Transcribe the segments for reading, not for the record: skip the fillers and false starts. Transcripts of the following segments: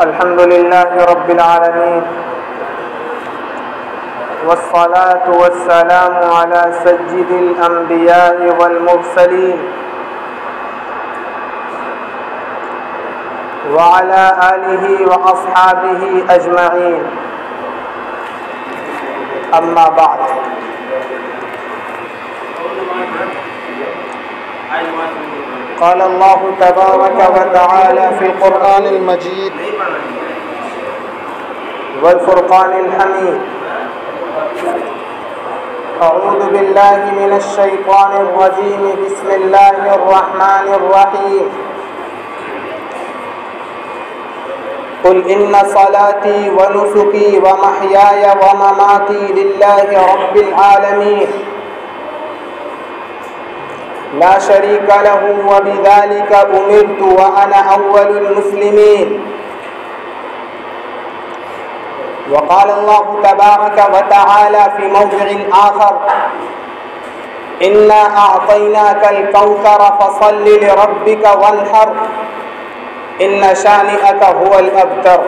अल्हम्दुलिल्लाहि रब्बिल आलमीन वस्सलातु वस्सलामु अला सय्यिदिल अंबिया'i वल मुरसलीन व अला आलिहि व अस्हाबिहि अजमईन। अम्मा बाद। क़ाल अल्लाहु तबारक व तआला फ़िल क़ुरआनिल मजीद वल फ़ुरक़ानिल हमीद। अऊज़ु बिल्लाहि मिनश शैतानिर रजीम। बिस्मिल्लाहिर रहमानिर रहीम। कुल इन्ना सलाती व नुसुकी व महयाय व ममाती लिल्लाहि रब्बिल आलमीन ला शरीका लहू व बिज़ालिका उमिरतु व अना अव्वलुल मुस्लिमीन। वक़ाल अल्लाहु तबारक व तआला फ़ी मौज़िइन आख़र इन्ना अअतैनाकल कौसर फ़सल्लि लिरब्बिक वन्हर इन्ना शानिअक हुवल अब्तर।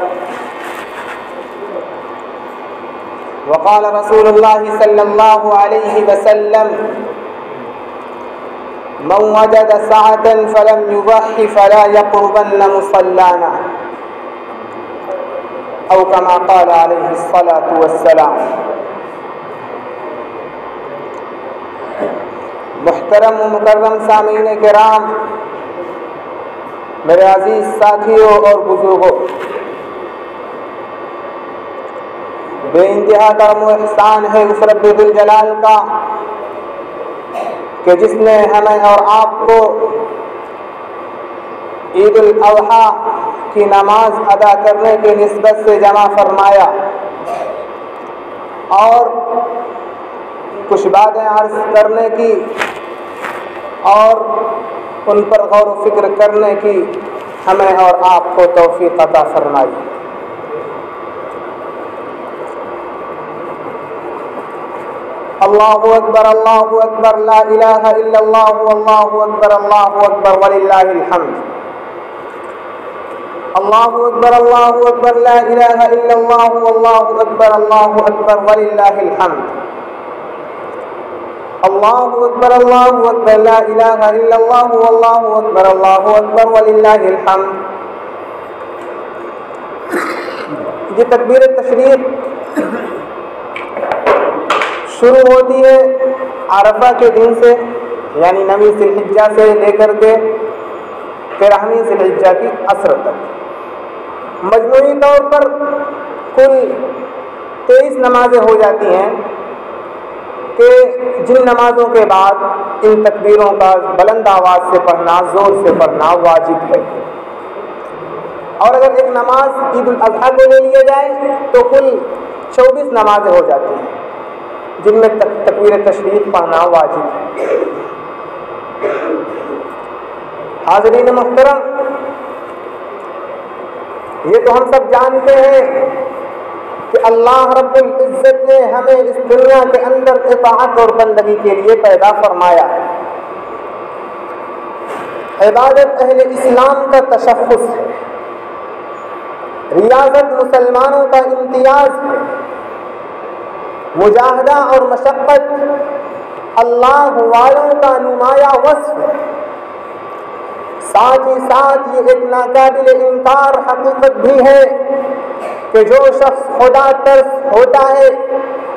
वक़ाल रसूलुल्लाहि सल्लल्लाहु अलैहि वसल्लम मन वजद सअतन फलम युज़हि फला यक़रबन्न मुसल्लाना औ कमा क़ाल अलैहिस्सलातु वस्सलाम। मुहतरम व मुकर्रम सामीन किराम, मेरे अजीज साथियों और बुजुर्गों, बेइंतहा करम व एहसान है उस रब्बुल जलाल का कि जिसने हमें और आपको ईद उल अज़हा की नमाज अदा करने की निस्बत से जमा फरमाया और कुछ बातें अर्ज़ करने की और उन पर गौर व फिक्र करने की हमें और आपको तौफीक अता फरमाई। अल्लाहु अकबर ला इलाहा इल्लल्लाह अल्लाहु अकबर वलिल्लाहिल हम्द। अल्लाहु अकबर ला इलाहा इल्लल्लाह अल्लाहु अकबर वलिल्लाहिल हम्द। अल्लाहु अकबर ला इलाहा इल्लल्लाह अल्लाहु अकबर वलिल्लाहिल हम्द। ये तकबीर तशरीफ शुरू होती है अरफा के दिन से, यानी 9वीं ज़िलहिज्जा से लेकर के 13वीं ज़िलहिज्जा की असर तक। मजमूई तौर पर कुल 23 नमाजें हो जाती हैं कि जिन नमाजों के बाद इन तकबीरों का बुलंद आवाज़ से पढ़ना, ज़ोर से पढ़ना वाजिब है। और अगर एक नमाज ईद उल अज़हा को ले लिया जाए तो कुल 24 नमाजें हो जाती हैं जिनमें तकबीर तशरीफ पढ़ना वाजिब है। हाज़रीन मुहतरम, ये तो हम सब जानते हैं कि अल्लाह रब्बुल इज़्ज़त ने हमें इस दुनिया के अंदर इताअत और बंदगी के लिए पैदा फरमाया है। इबादत अहले इस्लाम का तशख़्ख़ुस है, रियाज़त मुसलमानों का इम्तियाज़ है, मुजाहदा और मशक्क़त अल्लाह वालों का नुमाया वस्फ़ है। साथ ही साथ ये एक नाकाबिल इनकार हकीकत भी है कि जो शख्स खुदा तरफ होता है,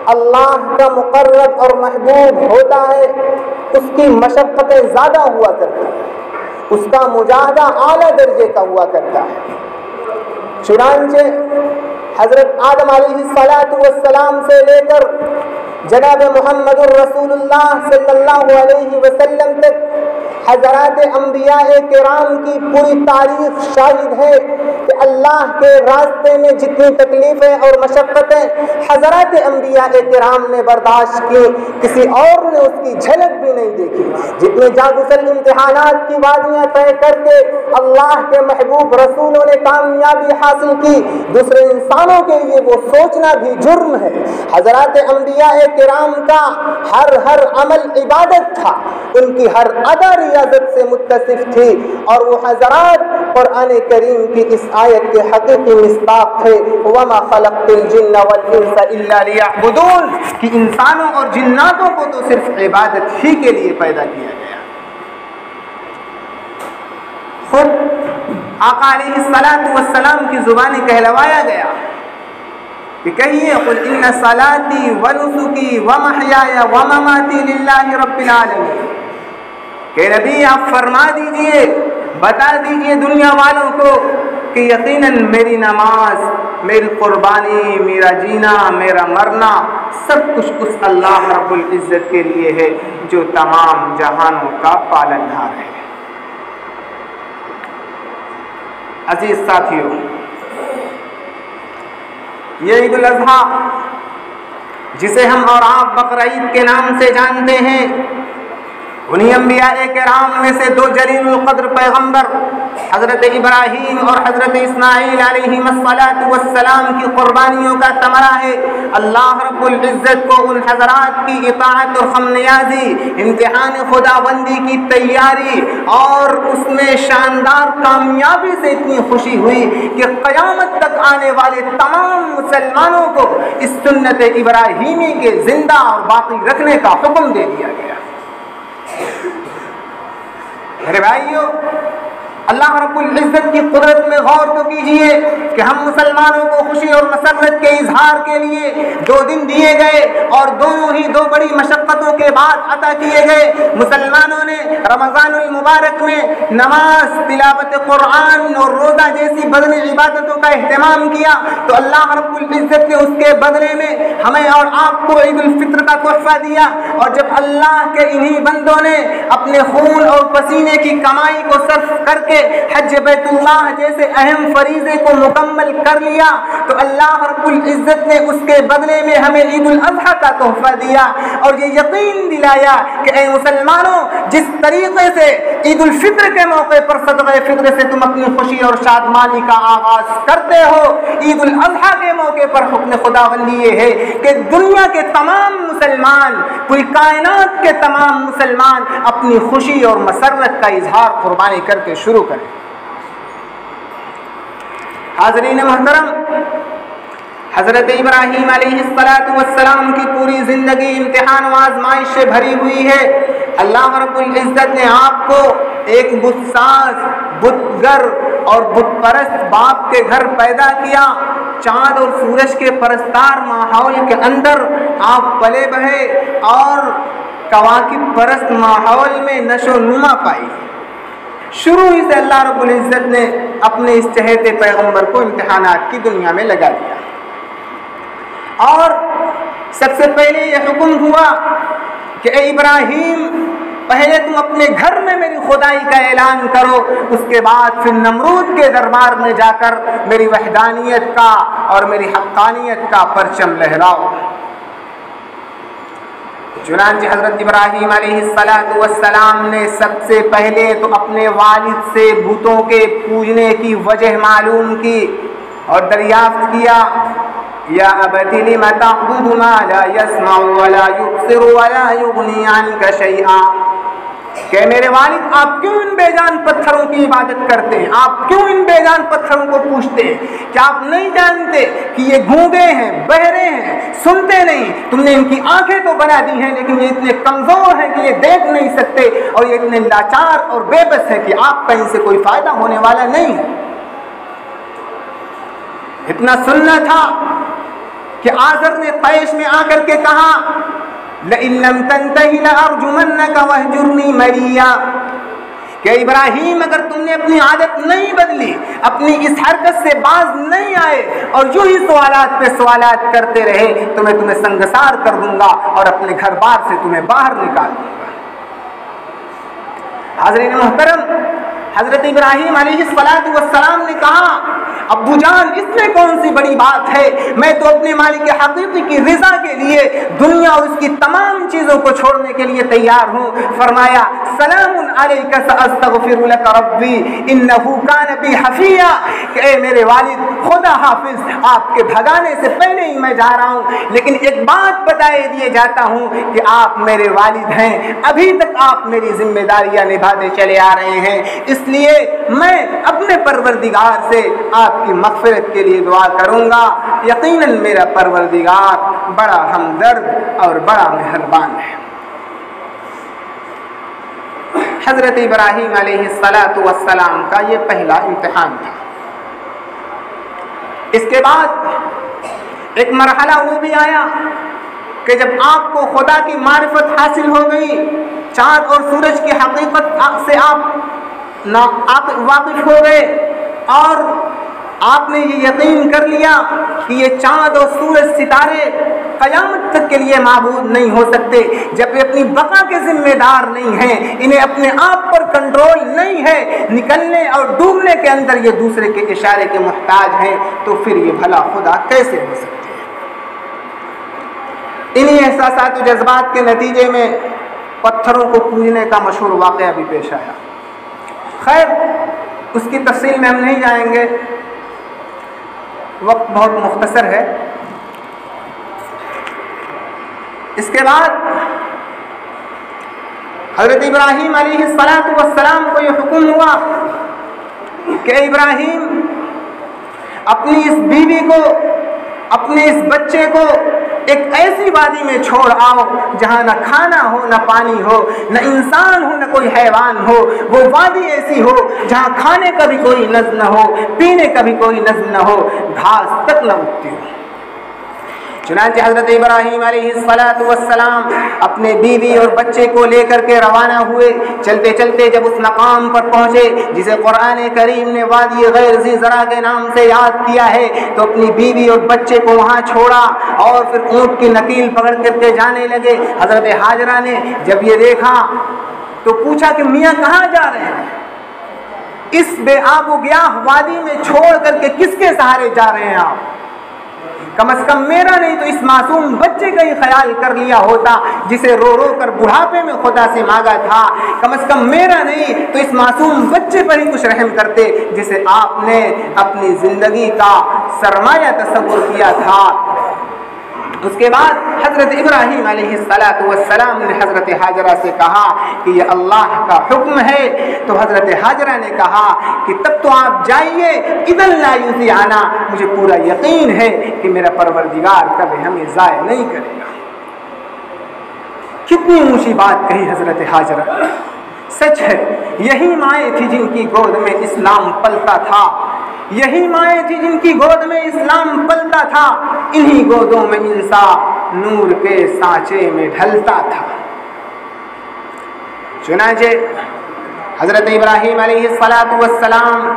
अल्लाह का मुक़र्रब और महबूब होता है, उसकी मशक्क़तें ज़्यादा हुआ करती हैं, उसका मुजाहदा आला दर्जे का हुआ करता है। चुनांचे हज़रत आदम अलैहिस्सलातु वस्सलाम से लेकर जनाब मुहम्मदुर रसूलुल्लाह सल्लल्लाहु अलैहि वसल्लम तक हज़रात अंबियाए किराम की पूरी तारीख शाहिद है कि अल्लाह के रास्ते में जितनी तकलीफ़ें और मशक्क़तें हज़रात अंबियाए किराम ने बर्दाश्त की, किसी और ने उसकी झलक भी नहीं देखी। जितने जागुसल इम्तिहानात की वादियाँ तय करके अल्लाह के महबूब रसूलों ने कामयाबी हासिल की, दूसरे इंसानों के लिए वो सोचना भी जुर्म है। हज़रात अंबियाए किराम का हर अमल इबादत था, उनकी हर अदा गलाज़त से मुत्तसिफ थी, और वो हज़रात कुरान करीम की इस आयत के हकीकी मिस्दाक़ थे, वमा खलक़्तुल जिन्ना वल इंसा इल्ला लियअबुदून, कि इंसानों और जिन्नातों को तो सिर्फ इबादत ही के लिए पैदा किया गया। खुद आका अलैहिस्सलातु वस्सलाम की ज़ुबानी कहलवाया गया कि कहिए कुल इन्ना सलाती व नुसुकी व महयाया व ममाती लिल्लाहि रब्बिल आलमीन, कि नबी आप फरमा दीजिए, बता दीजिए दुनिया वालों को कि यकीनन मेरी नमाज, मेरी कुर्बानी, मेरा जीना, मेरा मरना सब कुछ उस अल्लाह रब्बुल इज़्ज़त के लिए है जो तमाम जहानों का पालनहार है। अजीज साथियों, ये ईद उल अज़हा जिसे हम और आप बकरा ईद के नाम से जानते हैं, उन्हीं अंबिया-ए किराम में से दो जलीलुल क़द्र पैगंबर हज़रत इब्राहीम और हज़रत इस्माईल अलैहिमुस्सलातु वस्सलाम की कुर्बानियों का तमरा है। अल्लाह रब्बुल इज़्ज़त को उन हज़रात की इताअत और खमनियाज़ी, इम्तिहान खुदाबंदी की तैयारी और उसमें शानदार कामयाबी से इतनी खुशी हुई कि क़यामत तक आने वाले तमाम मुसलमानों को इस सुन्नत इब्राहीमी के ज़िंदा और बाकी रखने का हुक्म दे दिया गया। मेरे भाइयों, अल्लाह रब्बुल इज़्ज़त की कुदरत में गौर तो कीजिए कि हम मुसलमानों को खुशी और मसरत के इजहार के लिए 2 दिन दिए गए और दोनों ही 2 बड़ी मशक्क़तों के बाद अता किए गए। मुसलमानों ने रमज़ानुल मुबारक में नमाज, तिलावत कुरान और रोज़ा जैसी बदनी इबादतों का एहतमाम किया, तो अल्लाह रब्बुल इज़्ज़त ने उसके बदले में हमें और आपको ईद उल फित्र का तोहफ़ा दिया। और जब अल्लाह के इन्हीं बंदों ने अपने खून और पसीने की कमाई को सर्फ करके हज बैतुल्लाह जैसे अहम फरीज़े को मुकम्मल कर लिया, तो अल्लाह रब्बुल इज़्ज़त ने उसके बदले में हमें ईद उल अज़हा का तोहफ़ा दिया और ये यकीन दिलाया कि ऐ मुसलमानों, जिस तरीक़े से ईद उल फित्र के मौके पर सदक़े फित्र से तुम अपनी खुशी और शादमानी का आगाज़ करते हो, ईद उल अज़हा के मौके पर हुक्म खुदाबंदी ये है कि दुनिया के तमाम मुसलमान, पूरी कायनात के तमाम मुसलमान अपनी खुशी और मसरत का इजहार कुर्बानी करके शुरू करें। हाज़रीन मोहतरम, हज़रत इब्राहीम अलैहिस्सलातु वस्सलाम की पूरी ज़िंदगी इम्तिहान व आज़माइश से भरी हुई है। अल्लाह रब्बुल इज़्ज़त ने आपको एक बुतसाज, बुतगर और बुतपरस्त बाप के घर पैदा किया। चाँद और सूरज के परस्तार माहौल के अंदर आप पले बढ़े और कवाकिब परस्त माहौल में नशो नुमा पाई। शुरू ही से अल्लाह रब्बुल इज़्ज़त ने अपने इस चहेते पैगंबर को इम्तिहानात की दुनिया में लगा दिया और सबसे पहले यह हुक्म हुआ कि ए इब्राहीम, पहले तुम अपने घर में मेरी खुदाई का ऐलान करो, उसके बाद फिर नमरूद के दरबार में जाकर मेरी वहदानियत का और मेरी हक्कानियत का परचम लहराओ। चुनांचे हज़रत इब्राहीम अलैहिस्सलातु वस्सलाम ने सबसे पहले तो अपने वालिद से भूतों के पूजने की वजह मालूम की और दरियाफ्त किया, या अबती लिमा तअबुदु मा ला यस्मउ वला युबसिरु वला युगनी अन्का शैआ, कि मेरे वालिद, आप क्यों इन बेजान पत्थरों की इबादत करते हैं? आप क्यों इन बेजान पत्थरों को पूजते हैं? क्या आप नहीं जानते कि ये गूंगे हैं, बहरे हैं, सुनते नहीं? तुमने इनकी आंखें तो बना दी हैं, लेकिन ये इतने कमजोर हैं कि ये देख नहीं सकते और ये इतने लाचार और बेबस है कि आपका इनसे कोई फायदा होने वाला नहीं है। इतना सुनना था कि आज़र ने क़ैश में आकर के कहा, लइन लम तंतही लअरजुमन्नका वहजुरनी मलिया, कि इब्राहीम, अगर तुमने अपनी आदत नहीं बदली, अपनी इस हरकत से बाज नहीं आए और यूं ही सवालात पे सवालात करते रहे, तो मैं तुम्हें संगसार कर दूंगा और अपने घर बार से तुम्हें बाहर निकाल दूंगा। हाज़रीन मोहतरम, हज़रत इब्राहीम अलैहिस्सलातु वस्सलाम ने कहा, अब्बू जान, इसमें कौन सी बड़ी बात है? मैं तो अपने मालिक हकीकी की रिज़ा के लिए दुनिया और उसकी तमाम चीज़ों को छोड़ने के लिए तैयार हूँ। फरमाया, सलामुन अलैका सअस्तग़फिरु लका रब्बी इन्नहु कान बी हफ़िया, कि ए मेरे वालिद, खुदा हाफिज, आपके भगाने से पहले ही मैं जा रहा हूँ, लेकिन एक बात बताए दिए जाता हूँ कि आप मेरे वालिद हैं, अभी तक आप मेरी जिम्मेदारियाँ निभाते चले आ रहे हैं, इसलिए मैं अपने परवरदिगार से आपकी मग़फ़िरत के लिए दुआ करूँगा। यकीनन मेरा परवरदिगार बड़ा हमदर्द और बड़ा मेहरबान है। हज़रत इब्राहीम अलैहिस्सलातु वस्सलाम का ये पहला इम्तिहान था। इसके बाद एक मरहला वो भी आया कि जब आपको खुदा की मारिफत हासिल हो गई, चाँद और सूरज की हकीकत से आप वाकिफ हो गए और आपने ये यकीन कर लिया कि ये चाँद और सूरज सितारे क़यामत तक के लिए माबूद नहीं हो सकते, जब ये अपनी बका के जिम्मेदार नहीं हैं, इन्हें अपने आप पर कंट्रोल नहीं है, निकलने और डूबने के अंदर ये दूसरे के इशारे के मुहताज हैं, तो फिर ये भला खुदा कैसे हो सकते हैं। इन्हीं एहसासात और जज्बात के नतीजे में पत्थरों को पूजने का मशहूर वाक़या भी पेश आया। खैर, उसकी तफसील में हम नहीं जाएंगे, वक्त बहुत मुख्तसर है। इसके बाद हज़रत इब्राहीम अलैहिस्सलातु वस्सलाम को यह हुक्म हुआ कि इब्राहीम अपनी इस बीवी को, अपने इस बच्चे को एक ऐसी वादी में छोड़ आओ जहाँ न खाना हो, न पानी हो, न इंसान हो, न कोई हैवान हो। वो वादी ऐसी हो जहाँ खाने का भी कोई नज़्म न हो, पीने का भी कोई नज़्म न हो, घास तक न उगती हो। चुनांचे हज़रत इब्राहीम अलैहिस्सलातु वस्सलाम अपने बीवी और बच्चे को लेकर के रवाना हुए। चलते चलते जब उस मकाम पर पहुँचे जिसे कुरान करीम ने वादी गैर ज़ी ज़रा के नाम से याद किया है, तो अपनी बीवी और बच्चे को वहाँ छोड़ा और फिर ऊँट की नकील पकड़ करके जाने लगे। हज़रत हाजरा ने जब ये देखा तो पूछा कि मियाँ कहाँ जा रहे हैं? इस बेआबुगियाह वादी में छोड़ करके किसके सहारे जा रहे हैं आप? कम से कम मेरा नहीं तो इस मासूम बच्चे का ही ख्याल कर लिया होता जिसे रो रो कर बुढ़ापे में खुदा से मांगा था। कम से कम मेरा नहीं तो इस मासूम बच्चे पर ही कुछ रहम करते जिसे आपने अपनी ज़िंदगी का सरमाया तस्वुर किया था। उसके बाद हज़रत इब्राहीम अलैहिस्सलातु वस्सलाम ने हज़रत हाजरा से कहा कि ये अल्लाह का हुक्म है। तो हज़रत हाजरा ने कहा कि तब तो आप जाइए, इदन ला युज़िआना, मुझे पूरा यकीन है कि मेरा परवरदिगार कभी हमें ज़ाय नहीं करेगा। कितनी ऊँची बात कही हज़रत हाजरा। सच है, यही माएँ थी जिनकी गोद में इस्लाम पलता था, यही माएँ थी जिनकी गोद में इस्लाम पलता था, इन्हीं गोदों में इंसान नूर के सांचे में ढलता था। चुनांचे हज़रत इब्राहीम अलैहिस्सलातु वस्सलाम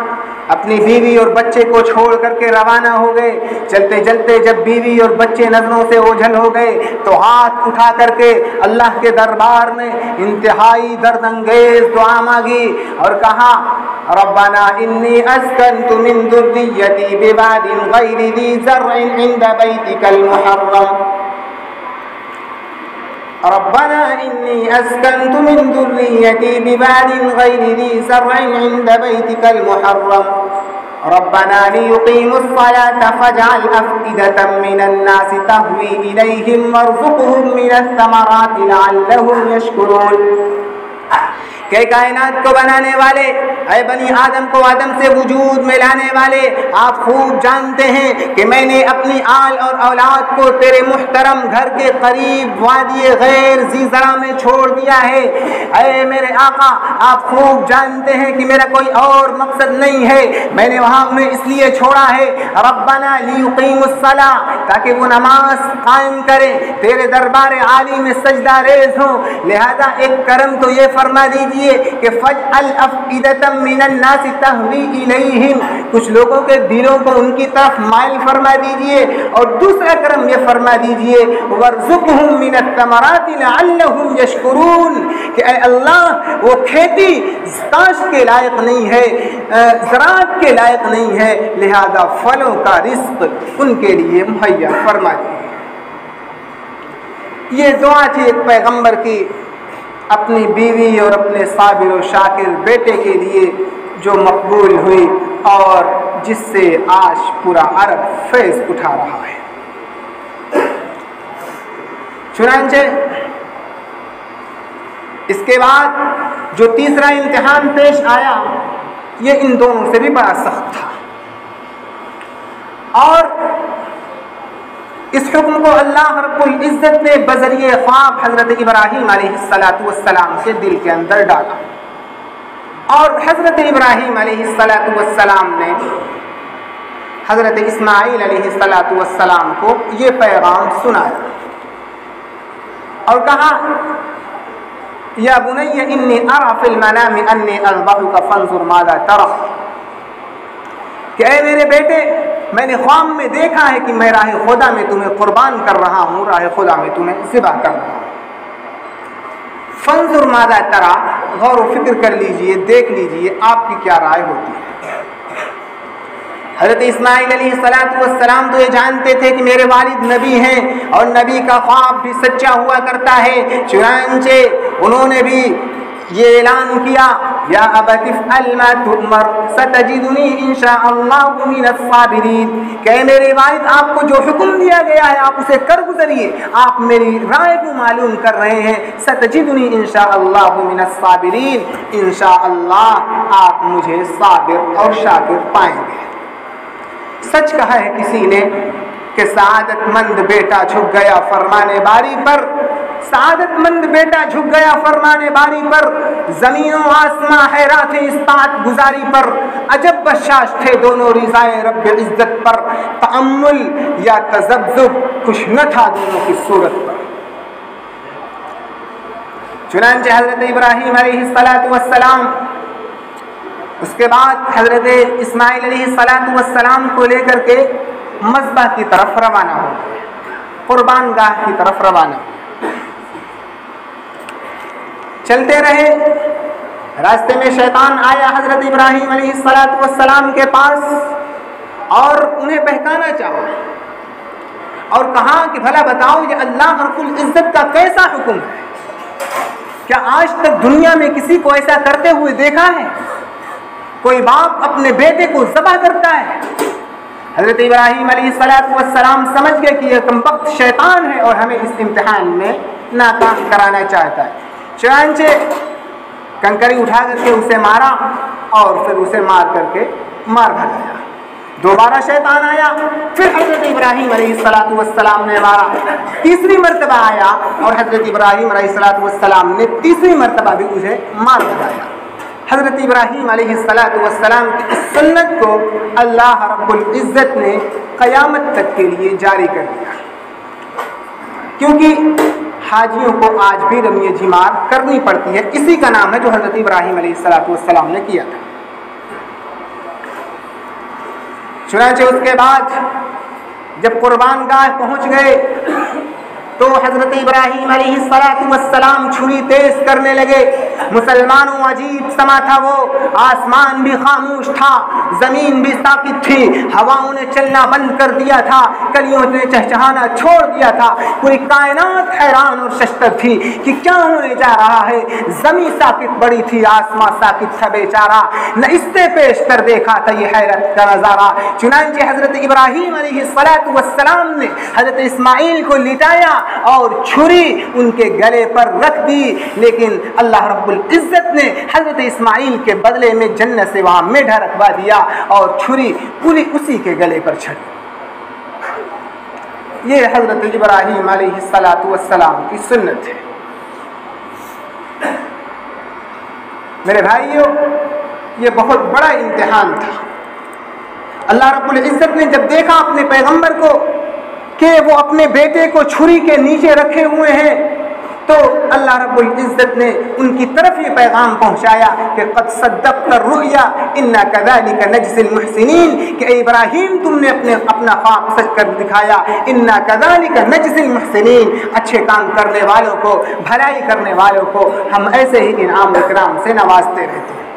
अपनी बीवी और बच्चे को छोड़ करके रवाना हो गए। चलते चलते जब बीवी और बच्चे नजरों से ओझल हो गए तो हाथ उठा करके अल्लाह के दरबार में इंतहाई दर्दंगेज दुआ मांगी और कहा, रब्बना इन्नी अस्कन्तु मिन दुर्रिय्यती बिवादिन गैरि ज़ी ज़र्इन इंद बैतिकल मुहर्रम, रब्बना इन्नी अस्कन्तु मिन दुर्रिय्यती बिवादिन गैरि ज़ी ज़र्इन इंद बैतिकल मुहर्रम, रब्बना लियुक़ीमुस्सलाता फ़जअल अफ़इदतम मिनन्नासि तहवी इलैहिम वरज़ुक़हुम मिनस्समराति लअल्लहुम यशकुरून। के कायनात को बनाने वाले, ऐ बनी आदम को आदम से वजूद में लाने वाले, आप खूब जानते हैं कि मैंने अपनी आल और औलाद को तेरे मुहतरम घर के करीब वादी गैर ज़ी ज़रा में छोड़ दिया है। ऐ मेरे आका, आप खूब जानते हैं कि मेरा कोई और मकसद नहीं है, मैंने वहाँ उन्हें इसलिए छोड़ा है, रब्बना लियुक़ीमुस्सला, ताकि वो नमाज कायम करें, तेरे दरबार आली में सजदा रेज़ हों। लिहाजा एक करम तो ये फरमा दीजिए कि फ़जअल अफ़इदतम मिनन्नासि तहवी इलैहिम, कुछ लोगों के दिलों को उनकी तरफ माइल फरमा दीजिए, और दूसरा करम ये फरमा दीजिए वरज़ुक़हुम मिनस्समराति लअल्लहुम यशकुरून, कि ऐ अल्लाह वो खेती काश्त के लायक नहीं है, ज़राअत के लायक नहीं है, लिहाजा फलों का रिज़्क़ उनके लिए मुहैया फरमा दीजिए। ये दुआ थी एक पैगंबर की अपनी बीवी और अपने साबिर और शाकिर बेटे के लिए, जो मकबूल हुई और जिससे आज पूरा अरब फैज़ उठा रहा है। चुनांचे इसके बाद जो तीसरा इम्तिहान पेश आया, ये इन दोनों से भी बड़ा सख्त था। और इस हुक्म को अल्लाह रब्बुल इज़्ज़त ने बज़रिए ख्वाब हज़रत इब्राहीम अलैहिस्सलातु वस्सलाम के दिल के अंदर डाला, और हज़रत इब्राहीम अलैहिस्सलातु वस्सलाम ने हज़रत इस्माईल अलैहिस्सलातु वस्सलाम को ये पैगाम सुनाया और कहा, या बुनय्या इन्नी अरा फिल मनामी अन्नी अज़बहुका फंज़ुर माज़ा तरा, कि ऐ मेरे बेटे, मैंने ख्वाब में देखा है कि मैं राह खुदा में तुम्हें कुर्बान कर रहा हूँ, राह खुदा में तुम्हें ज़िबा कर रहा हूँ। फंज़ुर माज़ा तरा, गौर व फिक्र कर लीजिए, देख लीजिए आपकी क्या राय होती है। हज़रत इस्माईल अलैहिस्सलातु वस्सलाम तो ये जानते थे कि मेरे वालिद नबी हैं और नबी का ख्वाब भी सच्चा हुआ करता है। चुनांचे उन्होंने भी ये ऐलान किया, या अबति फ़अल मा तुअमर सतजिदुनी इंशाअल्लाहु मिनस साबिरीन, कि मेरे वालिद आपको जो हुक्म दिया गया है आप उसे कर गुजरिए, आप मेरी राय को मालूम कर रहे हैं। सतजिदुनी इंशाअल्लाहु मिनस साबिरीन, इंशाअल्लाह आप मुझे साबिर और शाकिर पाएंगे। सच कहा है किसी ने कि सआदतमंद बेटा झुक गया फरमाने बारी पर, सआदतमंद बेटा झुक गया फरमाने बारी पर, ज़मीनों आसमां हैरान थे इस तात गुजारी पर, अजब बशाश थे दोनों रिज़ाए रब्बे इज़्ज़त पर, तअम्मुल या तज़ब्ज़ुब कुछ न था दोनों की सूरत पर। चुनांचे हज़रत इब्राहीम अलैहिस्सलातु वस्सलाम उसके बाद हज़रत इस्माईल अलैहिस्सलातु वस्सलाम को लेकर के मज़बह की तरफ रवाना हो गए, कुर्बान गाह की तरफ रवाना हो। चलते रहे, रास्ते में शैतान आया हज़रत इब्राहीम अलैहिस्सलातु वस्सलाम के पास और उन्हें बहकाना चाहा और कहा कि भला बताओ ये अल्लाह रब्बुल इज़्ज़त का कैसा हुक्म है? क्या आज तक दुनिया में किसी को ऐसा करते हुए देखा है? कोई बाप अपने बेटे को ज़बह करता है? हज़रत इब्राहीम अलैहिस्सलातु वस्सलाम समझ गए कि यह कमबख्त शैतान है और हमें इस इम्तिहान में नाकाम कराना चाहता है। चुनांचे कंकरी उठा करके उसे मारा और फिर उसे मार करके मार भगाया। दोबारा शैतान आया, फिर हज़रत इब्राहीम अलैहिस्सलातु वस्सलाम ने मारा। तीसरी मरतबा आया और हज़रत इब्राहीम अलैहिस्सलातु वस्सलाम ने तीसरी मरतबा भी उसे मार भगाया। हज़रत इब्राहीम अलैहिस्सलातु वस्सलाम की इस सुन्नत को अल्लाह रब्बुल इज़्ज़त ने क़यामत तक के लिए जारी कर दिया, क्योंकि हाजियों को आज भी रमी जिमार करनी पड़ती है। इसी का नाम है जो हज़रत इब्राहीम अलैहिस्सलातु वस्सलाम ने किया था। चुनांचे उसके बाद जब कुर्बान गाह पहुँच गए तो हज़रत इब्राहीम अलैहिस्सलातु वस्सलाम छुरी तेज करने लगे। मुसलमानों अजीब समा था वो, आसमान भी खामोश था, ज़मीन भी साकित थी, हवाओं ने चलना बंद कर दिया था, कलियों ने चहचहाना छोड़ दिया था। पूरी कायनात हैरान और शश्तर थी कि क्या होने जा रहा है। ज़मीन साकित बड़ी थी, आसमान साकित था बेचारा, न इससे पेश कर देखा था ये हैरत का नज़ारा। चुनांचे हज़रत इब्राहीम अलैहिस्सलातु वस्सलाम ने हज़रत इस्माईल को लिटाया और छुरी उनके गले पर रख दी, लेकिन अल्लाह रब्बुल इज़्ज़त ने हज़रत इस्माईल के बदले में जन्नत से वहाँ मेढा रखवा दिया और छुरी पूरी उसी के गले पर चढ़ी। ये हज़रत इब्राहीम अलैहिस्सलातु वस्सलाम की सुन्नत है। मेरे भाइयों, ये बहुत बड़ा इम्तिहान था। अल्लाह रब्बुल इज़्ज़त ने जब देखा अपने पैगंबर को कि वो अपने बेटे को छुरी के नीचे रखे हुए हैं, तो अल्लाह रब्बुल इज़्ज़त ने उनकी तरफ ये पैगाम पहुँचाया कि क़द सद्दक़्ता रुया इन्ना कज़ालिका नजज़िल मुहसिनीन, कि इब्राहीम तुमने अपना ख्वाब सच कर दिखाया। इन्ना कज़ालिका नजज़िल मुहसिनीन, अच्छे काम करने वालों को, भलाई करने वालों को हम ऐसे ही इनाम इकराम से नवाजते रहते हैं।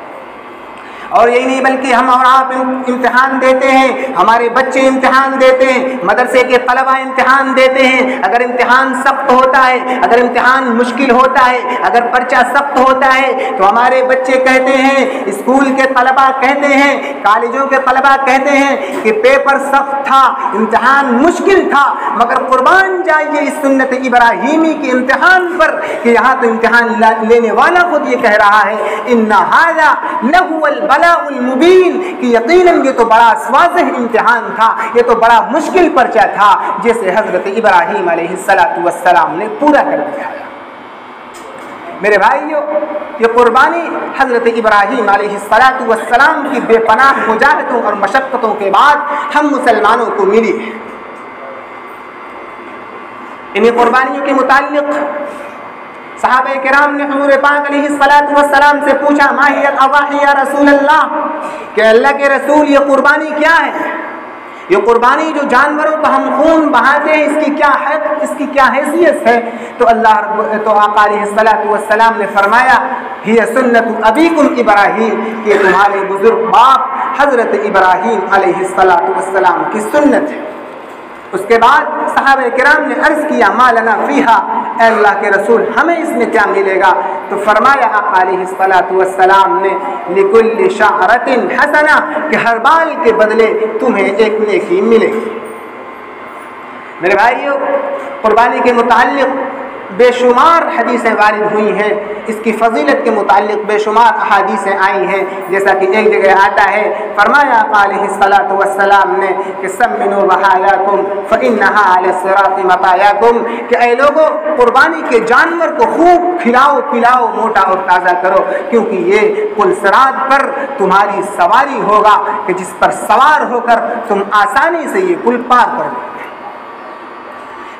और यही नहीं बल्कि हम और आप इम्तिहान देते हैं, हमारे बच्चे इम्तिहान देते हैं, मदरसे के तलबा इम्तिहान देते हैं। अगर इम्तिहान सख्त होता है, अगर इम्तिहान मुश्किल होता है, अगर पर्चा सख्त होता है तो हमारे बच्चे कहते हैं, स्कूल के तलबा कहते हैं, कॉलेजों के तलबा कहते हैं कि पेपर सख्त था, इम्तिहान मुश्किल था। मगर कुर्बान जाइए इस सुन्नत इब्राहीमी के इम्तिहान पर कि यहाँ तो इम्तिहान लेने वाला खुद ये कह रहा है, इन्ना हाज़ा लहुवल बलाउल मुबीन, कि यकीनन ये तो बड़ा वाज़ेह इम्तिहान था, ये तो बड़ा मुश्किल पर्चा था जिसे हज़रत इब्राहीम अलैहिस्सलातु वस्सलाम ने पूरा कर दिया। मेरे भाइयों, ये कुर्बानी हज़रत इब्राहीम अलैहिस्सलातु वस्सलाम की बेपनाह मुजाहिदों और मशक्क़तों के बाद हम मुसलमानों को मिली है। इन्हीं कुर्बानियों के मुताल्लिक़ सहाबा किराम ने हुज़ूर पाक अलैहिस्सलातु वस्सलाम से पूछा, मा हियल अज़ाही या रसूल अल्लाह, कि अल्लाह के रसूल ये कुर्बानी क्या है? ये कुर्बानी जो जानवरों का हम खून बहाते हैं, इसकी क्या है, इसकी क्या हैसियत है? तो आका अलैहिस्सलातु वस्सलाम ने फरमाया, हिय सुन्नतु अबीकुम इब्राहीम, कि तुम्हारे बुजुर्ग बाप हज़रत इब्राहीम अलैहिस्सलातु वस्सलाम की सुन्नत है। उसके बाद सहाबा किराम ने अर्ज़ किया, मा लना फ़ीहा, अल्लाह के रसूल हमें इसमें क्या मिलेगा? तो फरमाया आका अलैहिस्सलातु वस्सलाम ने, लिकुल्लि शअरतिन हसना, कि हर बाल के बदले तुम्हें एक नेकी मिलेगी। मेरे भाइयों, कुर्बानी के मुताल्लिक़ बेशुमार हदीसें वारिद हुई हैं, इसकी फजीलत के मुताल्लिक़ बेशुमार अहादीसें आई हैं। जैसा कि एक जगह आता है, फरमाया अलैहिस्सलातु वस्सलाम ने कि सम्मिनु बहायाकुम फ़इन्नहा अला सिराति मतायाकुम, कि ऐ लोगों, कुर्बानी के जानवर को खूब खिलाओ पिलाओ, मोटा और ताज़ा करो, क्योंकि ये पुल सिरात पर तुम्हारी सवारी होगा कि जिस पर सवार होकर तुम आसानी से ये पुल पार कर लो।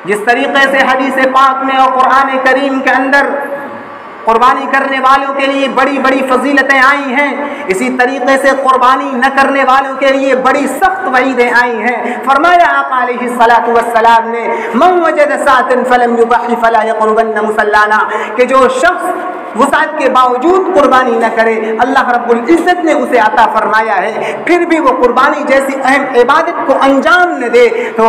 जिस तरीक़े से हदीस पाक में और कुरान करीम के अंदर कुर्बानी करने वालों के लिए बड़ी बड़ी फजीलतें आई हैं, इसी तरीक़े से कुर्बानी न करने वालों के लिए बड़ी सख्त वईदें आई हैं। फरमाया आका अलैहिस्सलातु वस्सलाम ने, मन वजद सातन फलम युबहि फला यक़रबन्न मुसल्लाना, कि जो शख्स वसात के बावजूद कुर्बानी न करे, अल्लाह रब्बुल इज़्ज़त ने उसे अता फरमाया है, फिर भी वो कुर्बानी जैसी अहम इबादत को अंजाम न दे, तो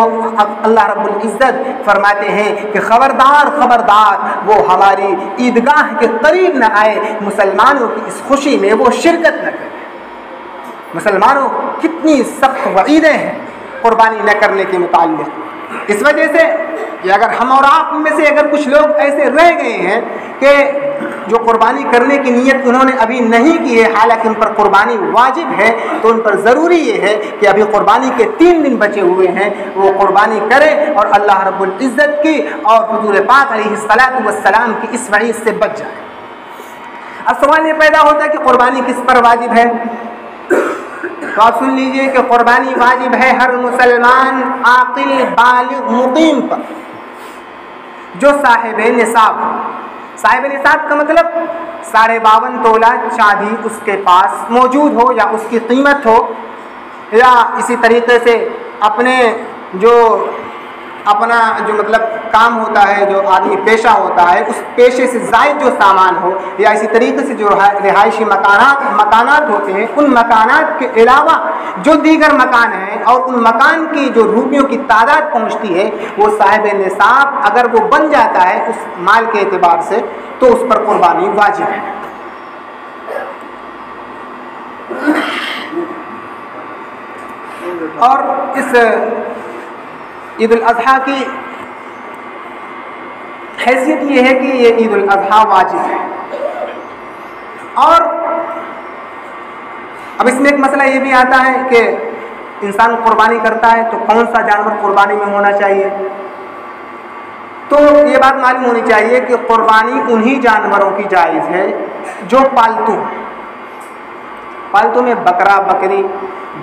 अल्लाह रब्बुल इज़्ज़त फरमाते हैं कि खबरदार खबरदार, वो हमारी ईदगाह के करीब न आए, मुसलमानों की इस खुशी में वो शिरकत न करे। मुसलमानों, कितनी सख्त वईदें हैं कुर्बानी न करने के मुताल्लिक़। इस वजह से कि अगर हम और आप में से अगर कुछ लोग ऐसे रह गए हैं कि जो कुर्बानी करने की नीयत उन्होंने अभी नहीं की है, हालांकि उन पर कुर्बानी वाजिब है, तो उन पर ज़रूरी ये है कि अभी कुर्बानी के 3 दिन बचे हुए हैं, वो कुर्बानी करें और अल्लाह रब्बुल इज़्ज़त की और हुज़ूर पाक अलैहिस्सलातु वस्सलाम की इस वईद से बच जाए। अब सवाल ये पैदा होता है कि कुर्बानी किस पर वाजिब है? तो आप सुन लीजिए कि कुर्बानी वाजिब है हर मुसलमान आक़िल बालिग़ मुक़ीम पर, जो साहिब निसाब। साहिब निसाब का मतलब 52.5 तोला चांदी उसके पास मौजूद हो, या उसकी कीमत हो, या इसी तरीके से अपना जो मतलब काम होता है, जो आदमी पेशा होता है, उस पेशे से ज़ायद जो सामान हो, या इसी तरीके से जो रिहायशी मकानात होते हैं, उन मकानात के अलावा जो दीगर मकान हैं और उन मकान की जो रूपियों की तादाद पहुंचती है, वो साहिब निसाब अगर वो बन जाता है उस माल के एतबार से, तो उस पर कुर्बानी वाजिब है। और इस ईद उल अज़हा की हैसियत ये है कि ये ईद उल अज़हा वाजिब है। और अब इसमें एक मसला ये भी आता है कि इंसान कुर्बानी करता है तो कौन सा जानवर कुर्बानी में होना चाहिए? तो ये बात मालूम होनी चाहिए कि कुर्बानी उन्हीं जानवरों की जायज़ है जो पालतू हैं। पालतू में बकरा, बकरी,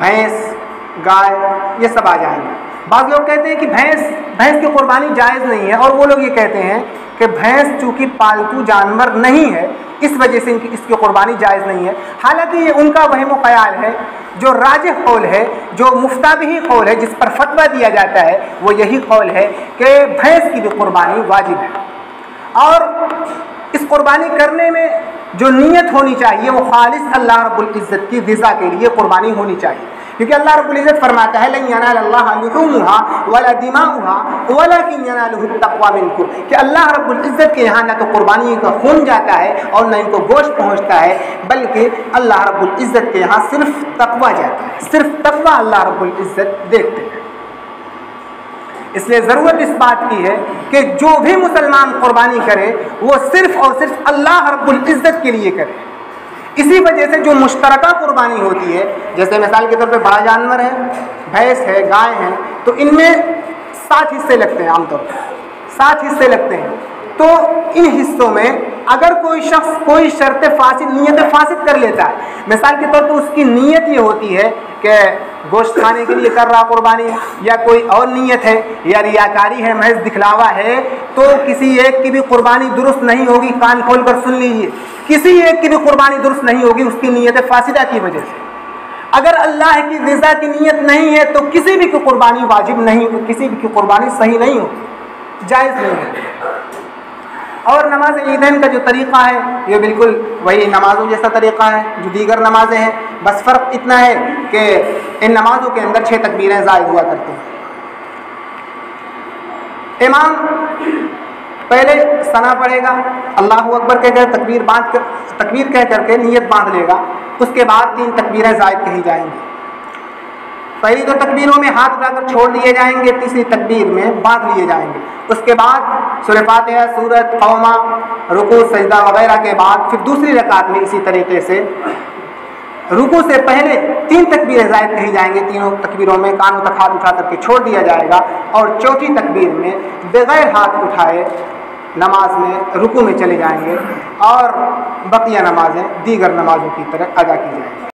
भैंस, गाय, ये सब आ जाएंगे। बाज़ लोग कहते हैं कि भैंस की कुर्बानी जायज़ नहीं है, और वो लोग ये कहते हैं कि भैंस चूँकि पालतू जानवर नहीं है, इस वजह से इसकी कुर्बानी जायज़ नहीं है। हालांकि ये उनका वहम ख़याल है। जो राजिह कौल है, जो मुफ्ताबिही कौल है, जिस पर फतवा दिया जाता है, वो यही कौल है कि भैंस की भी कुर्बानी वाजिब है। और इस कुर्बानी करने में जो नीयत होनी चाहिए वो खालिस अल्लाह रब्बुल इज़्ज़त की रज़ा के लिए कुर्बानी होनी चाहिए, क्योंकि अल्लाह रब्बुल इज़्ज़त फरमाता है लन यनालल्लाह लुहूमुहा वला दिमाउहा वलाकिन यनालुहु तक़वा मिनकुम, कि अल्लाह रब्बुल इज़्ज़त के यहाँ न तो कुर्बानी का खून जाता है और न इनको गोश्त पहुँचता है, बल्कि अल्लाह रब्बुल इज़्ज़त के यहाँ सिर्फ तक़वा जाता है, सिर्फ तक़वा अल्लाह रब्बुल इज़्ज़त देखते हैं। इसलिए ज़रूरत इस बात की है कि जो भी मुसलमान कुर्बानी करे वो सिर्फ़ और सिर्फ अल्लाह रब्बुल इज़्ज़त के लिए करे। इसी वजह से जो मुश्तरका कुर्बानी होती है, जैसे मिसाल के तौर पे बड़ा जानवर है, भैंस है, गाय है, तो इनमें 7 हिस्से लगते हैं, आमतौर पर 7 हिस्से लगते हैं। तो इन हिस्सों में अगर कोई शख्स कोई शर्त फासिद नीयत फासिद कर लेता है, मिसाल के तौर पर उसकी नीयत ये होती है कि गोश्त खाने के लिए कर रहा कुर्बानी, या कोई और नीयत है, या रियाकारी है, महज दिखलावा है, तो किसी एक की भी कुर्बानी दुरुस्त नहीं होगी। कान खोल कर सुन लीजिए, किसी एक की भी कुर्बानी दुरुस्त नहीं होगी उसकी नीयत फासिदा की वजह से। अगर अल्लाह की रज़ा की नीयत नहीं है तो किसी भी की कुर्बानी वाजिब नहीं, किसी भी की कुर्बानी सही नहीं होती, जायज़ नहीं है। और नमाज ईदैन का जो तरीक़ा है ये बिल्कुल वही नमाज़ों जैसा तरीक़ा है जो दीगर नमाज़ें हैं, बस फ़र्क इतना है कि इन नमाज़ों के अंदर 6 तकबीरें ज़ायद हुआ करती हैं। इमाम पहले सना पढ़ेगा, अल्लाहु अकबर कहकर तकबीर कह करके नीयत बांध लेगा, उसके बाद 3 तकबीरें ज़ायद कही जाएंगी। पहली 2 तकबीरों में हाथ उठाकर छोड़ दिए जाएंगे, तीसरी तकबीर में बांध लिए जाएंगे। उसके बाद सूरह फातिहा, सूरत कौमा, रुकू सजदा वगैरह के बाद फिर दूसरी रकात में इसी तरीके से रुकू से पहले 3 तकबीरें ज़ायद कही जाएंगी। तीनों तकबीरों में कानों तक हाथ उठा करके छोड़ दिया जाएगा और चौथी तकबीर में बग़ैर हाथ उठाए नमाज में रुकू में चले जाएंगे और बकिया नमाजें दीगर नमाजों की तरह अदा की जाएंगी।